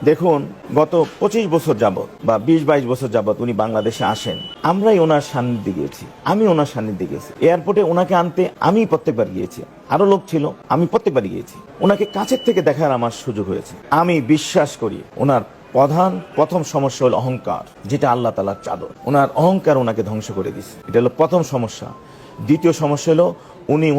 দেখুন, গত 25 বছর যাবত বা 20-22 বছর যাবত উনি বাংলাদেশে আসেন, আমরাই ওনার সান্নিধ্যে গিয়েছি, আমি ওনার সান্নিধ্যে গেছি। এয়ারপোর্টে ওনাকে আনতে আমি প্রত্যেকবার গিয়েছি, আরো লোক ছিল, আমি প্রত্যেকবার গিয়েছি। ওনাকে কাছের থেকে দেখার আমার সুযোগ হয়েছে। আমি বিশ্বাস করি ওনার প্রথম সমস্যা হলো অহংকার, যেটা আল্লাহ তাআলার চাদর। ওনার অহংকার ওনাকে ধ্বংস করে দিচ্ছে, এটা হলো প্রথম সমস্যা। দ্বিতীয় সমস্যা হলো উনি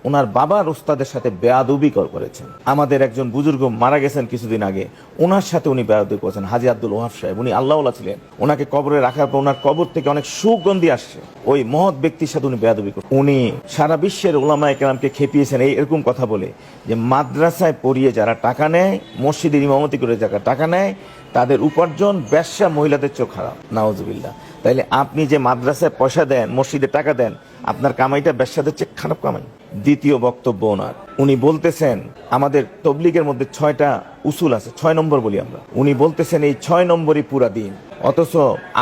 ওনার বাবার উস্তাদের সাথে বেয়াদবি করেছেন। আমাদের একজন বুজুর্গ মারা গেছেন কিছুদিন আগে, ওনার সাথে উনি বেয়াদবি করেছেন। হাজী আব্দুল ওয়াহাব সাহেব, উনি আল্লাহওয়ালা ছিলেন। ওনাকে কবরে রাখার পর ওনার কবর থেকে অনেক সুগন্ধি আসছে, ওই মহৎ ব্যক্তির সাথে উনি বেয়াদবি করেন। উনি সারা বিশ্বের উলামায়ে কেরামকে খেপিয়েছেন এরকম কথা বলে যে মাদ্রাসায় পড়িয়ে যারা টাকা নেয়, মসজিদের ইমামতি করে যারা টাকা নেয়, তাদের উপার্জন বেশ্যা মহিলাদের চোখ খারাপ। নাউজুবিল্লাহ। তাইলে আপনি যে মাদ্রাসায় পয়সা দেন, মসজিদে টাকা দেন, আপনার কামাইটা বেশ্যাদের চেয়ে খারাপ কামাই। দ্বিতীয় বক্তব্য ওনার, উনি বলতেছেন আমাদের তবলিগের মধ্যে 6টা উসুল আছে, 6 নম্বর বলি আমরা। উনি বলতেছেন এই 6 নম্বরই পুরা দিন, অথচ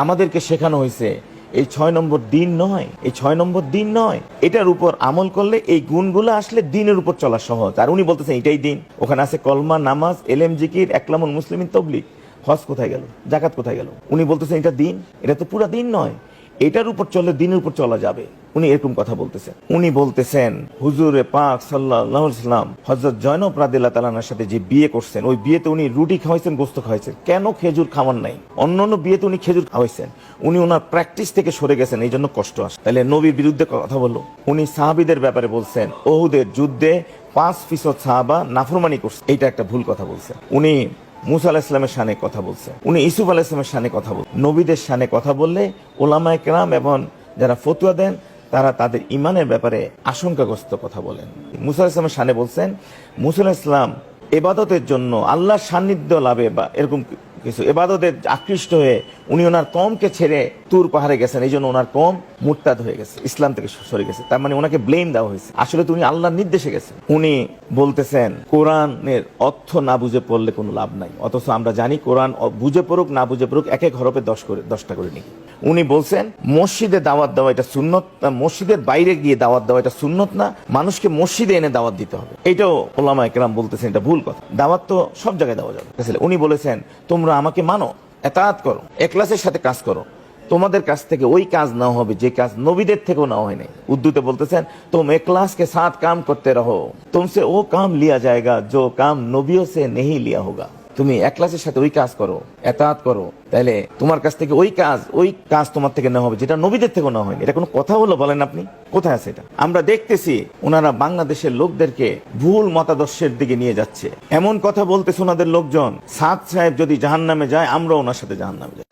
আমাদেরকে শেখানো হয়েছে এই 6 নম্বর দিন নয়, এই 6 নম্বর দিন নয়। এটার উপর আমল করলে, এই গুণগুলো আসলে দিনের উপর চলা সহজ। আর উনি বলতেছেন এটাই দিন। ওখানে আছে কলমা, নামাজ, এলেম, জিকির, একলামুল মুসলিমিন, তবলিগ। হজ কোথায় গেল? জাকাত কোথায় গেল? উনি বলতেছেন এটা দিন, এটা তো পুরা দিন নয়, এটার উপর চললে দিনের উপর চলা যাবে। উনি এরকম কথা বলতেছেন। উনি বলতেছেন হুজুরে পাক সাল্লাল্লাহু আলাইহি ওয়াসাল্লাম হযরত জয়নব রাদিয়াল্লাহু তাআলার সাথে যে বিয়ে করছেন, ওই বিয়েতে উনি রুটি খাওয়াইছেন, গোশত খাওয়াইছেন, কেন খেজুর খাওয়ান নাই? অন্যান্য বিয়েতে উনি খেজুর খাওয়াইছেন। উনি ওনার প্র্যাকটিস থেকে সরে গেছেন, এই জন্য কষ্ট আসে। তাহলে নবীর বিরুদ্ধে কথা বললো। উনি সাহাবীদের ব্যাপারে বলছেন ওহুদের যুদ্ধে 5% সাহাবা নাফরমানি করছে, এইটা একটা ভুল কথা বলছেন। উনি মুসা আলাইহিস সালামের শানে কথা বলছেন, উনি ইউসুফ আলাইহিস সালামের শানে কথা বলছেন। নবীদের শানে কথা বললে উলামায়ে কেরাম এবং যারা ফতোয়া দেন তারা তাদের ইমানের ব্যাপারে আশঙ্কাগ্রস্ত কথা বলেন। মুসা আলাইহিস সালামের শানে বলছেন মুসা আলাইহিস সালাম ইবাদতের জন্য আল্লাহর সান্নিধ্য লাভে বা এরকম কিছু ইবাদতের আকৃষ্ট হয়ে উনি ওনার কওমকে ছেড়ে তুর পাহাড়ে গেছেন, এই জন্য ওনার কওম মুরতাদ হয়ে গেছে, ইসলাম থেকে সরে গেছে। তার মানে ওনাকে ব্লেম দেওয়া হয়েছে, আসলে তো উনি আল্লাহর নির্দেশে গেছেন। উনি বলতেছেন কোরআনের অর্থ না বুঝে পড়লে কোনো লাভ নাই, অথচ আমরা জানি কোরআন বুঝে পড়ুক না বুঝে পড়ুক এক এক হরফে 10টা করে নিই। উনি বলছেন মসজিদে দাওয়াত দেওয়া এটা সুন্নত, মসজিদের বাইরে গিয়ে দাওয়াত দেওয়া এটা সুন্নত না, মানুষকে মসজিদে এনে দাওয়াত দিতে হবে। এটাও উলামায়ে কেরাম বলতেছেন এটা ভুল কথা। দাওয়াত তো সব জায়গায় দেওয়া যাবে। উনি বলেছেন তোমরা আমাকে মানো, এতাআত করো, ইখলাসের সাথে কাজ করো, তোমাদের কাছ থেকে ওই কাজ নেওয়া হবে যে কাজ নবীদের থেকেও নেওয়া হয়নি। উর্দুতে বলতেছেন তুম ইখলাস কে সাথ কাম করতে রহো, তুমসে ও কাম লিয়া যায়গা जो काम नबियों से नहीं लिया होगा। তুমি ইখলাসের সাথে ওই কাজ করো, ইতাআত করো, তাহলে তোমার কাছ থেকে ওই কাজ তোমার থেকে নেওয়া হবে যেটা নবীদের থেকে নেওয়া হয়নি। এটা কোনো কথা হলো বলেন আপনি? কোথায় আছে এটা? আমরা দেখতেছি ওনারা বাংলাদেশের লোকদেরকে ভুল মতাদর্শের দিকে নিয়ে যাচ্ছে। এমন কথা বলতেছে ওনাদের লোকজন, সাদ সাহেব যদি জাহান্নামে যায় আমরাও ওনার সাথে জাহান্নামে যাই।